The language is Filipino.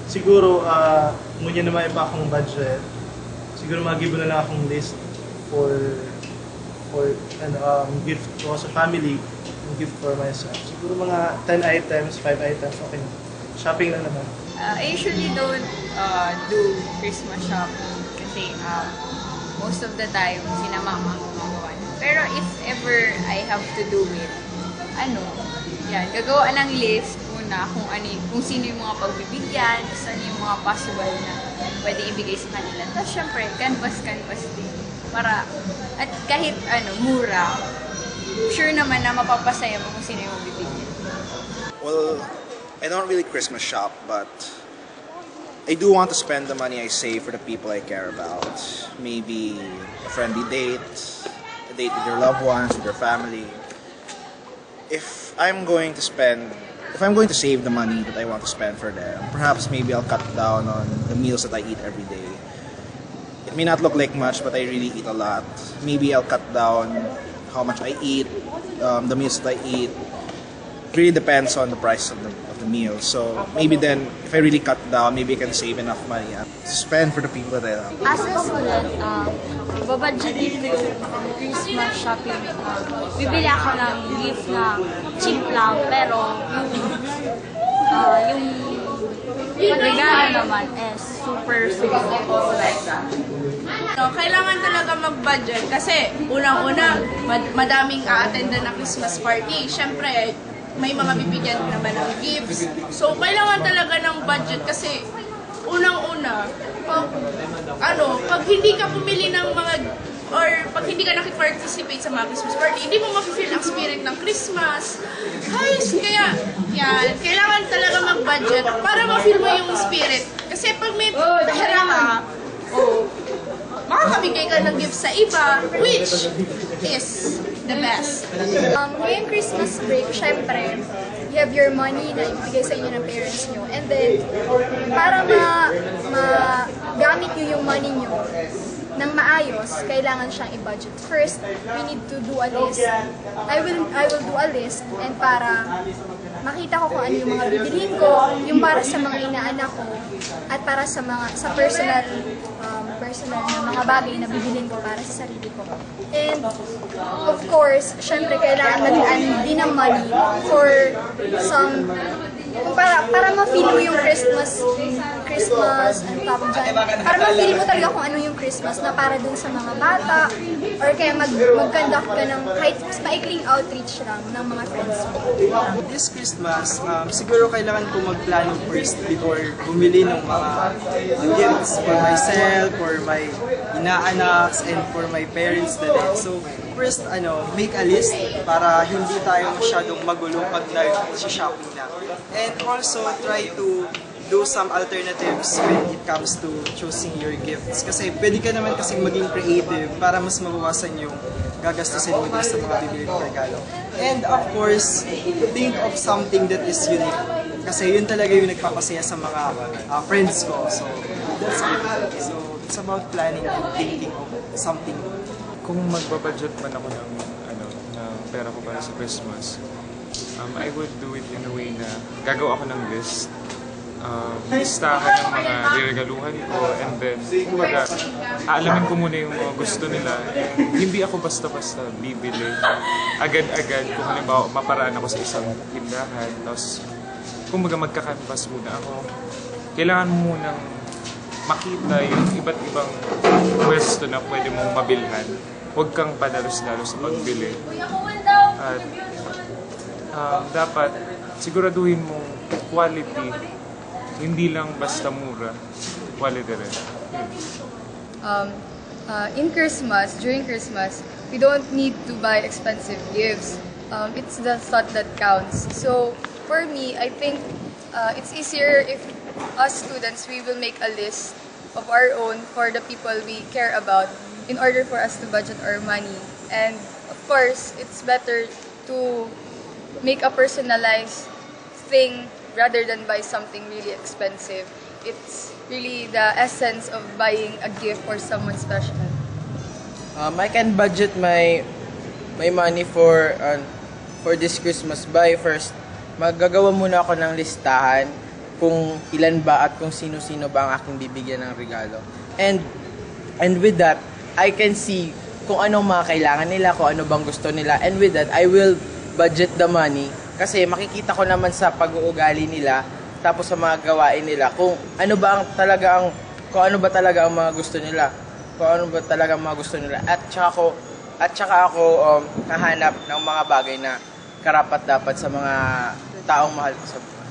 Siguro, ngunyan naman pa akong budget. Siguro mag-give na lang akong list for gift ko sa family, gift for myself. Siguro mga 10 items, 5 items, okay na. Shopping na naman. I usually don't do Christmas shopping kasi most of the time, sina mama gumagawa. Pero if ever I have to do it, gagawa ng list muna kung sino yung mga pagbibigyan, saan yung mga possible na pwede ibigay sa kanila. Tapos syempre, canvas din. Para, at kahit mura, sure naman na mapapasaya mo kung sino yung bibigyan. Well, I don't really Christmas shop, but I do want to spend the money I save for the people I care about. Maybe a friendly date, a date with your loved ones, with your family. If I'm going to save the money that I want to spend for them, perhaps maybe I'll cut down on the meals that I eat every day. It may not look like much, but I really eat a lot. Maybe I'll cut down how much I eat, the meals that I eat. It really depends on the price of the meal. So maybe then, if I really cut down, maybe I can save enough money to spend for the people that I love. As a student, babudgetin ko yung Christmas shopping. Bibili ako ng gift na cheap lang, pero yung regalo naman is super like that. Kailangan talaga mag-budget kasi unang-una, madaming a-attendan na Christmas party. Siyempre, may mga bibigyan naman ng gifts. So, kailangan talaga ng budget kasi unang-una, pag hindi ka pumili ng mga or pag hindi ka nakipag-participate sa mga Christmas party, hindi mo ma-feel ang spirit ng Christmas. Kaya, kailangan talaga mag-budget para ma-feel mo yung spirit. Kasi pag may pera ka, makakabigay ka ng gift sa iba, which is the best. Ngayong Christmas break, syempre, you have your money na ibigay sa inyo ng parents nyo. And then, para magamit nyo yung money nyo ng maayos, kailangan siyang i-budget. First, we need to do a list. I will do a list, and para makita ko kung ano yung mga bibiliin ko, yung para sa mga inaanak ko, at para sa personal na mga bagay na bibilin ko para sa sarili ko. And of course, syempre kailangan mag-aan din ng money for some para ma-feel mo yung Christmas, ano tawag dyan, para ma-feel mo talaga kung ano yung Christmas na para dun sa mga bata, or kaya mag-conduct ka ng kahit maikling outreach lang ng mga friends mo. This Christmas, siguro kailangan ko magplano first before bumili ng mga gifts for myself, for my inaanaks, and for my parents na din. So, first, make a list para hindi tayo masyadong magulo pag nag-shopping na. And also, try to do some alternatives when it comes to choosing your gifts. Kasi pwede ka naman kasing maging creative para mas mabawasan yung gagastusin mo sa mga bibili ng regalo. And of course, think of something that is unique. Kasi yun talaga yung nagpapasaya sa mga friends ko. So, that's it. So, it's about planning and thinking of something. Kung magbabudget man ako ng pera ko para sa Christmas, I would do it in a way na gagawa ako ng list. Listahan ng mga niregaluhan ko, and then, kumbaga, aalamin ko muna yung mga gusto nila. Hindi ako basta-basta bibili agad-agad kung halimbawa maparaan ako sa isang tindahan. Tapos, kumbaga magka-canvas muna ako. Kailangan mo munang makita yung iba't ibang pwesto na pwede mong mabilhan. Huwag kang padalos-dalos sa pagbili. At dapat siguraduhin mong quality, hindi lang basta mura, quality rin. During Christmas, we don't need to buy expensive gifts. It's the thought that counts. So, for me, I think it's easier if us students, we will make a list of our own for the people we care about in order for us to budget our money. And of course, it's better to make a personalized thing rather than buy something really expensive. It's really the essence of buying a gift for someone special. I can budget my money for this Christmas by first, maggagawa muna ako ng listahan kung ilan ba at kung sino-sino ba ang aking bibigyan ng regalo. And with that, I can see kung anong mga kailangan nila, kung ano bang gusto nila. And with that, I will budget the money kasi makikita ko naman sa pag-uugali nila tapos sa mga gawain nila kung ano ba talaga ang mga gusto nila. Kung ano ba talaga ang mga gusto nila. At saka ako hahanap ng mga bagay na karapat dapat sa mga taong mahal ko sa buhay.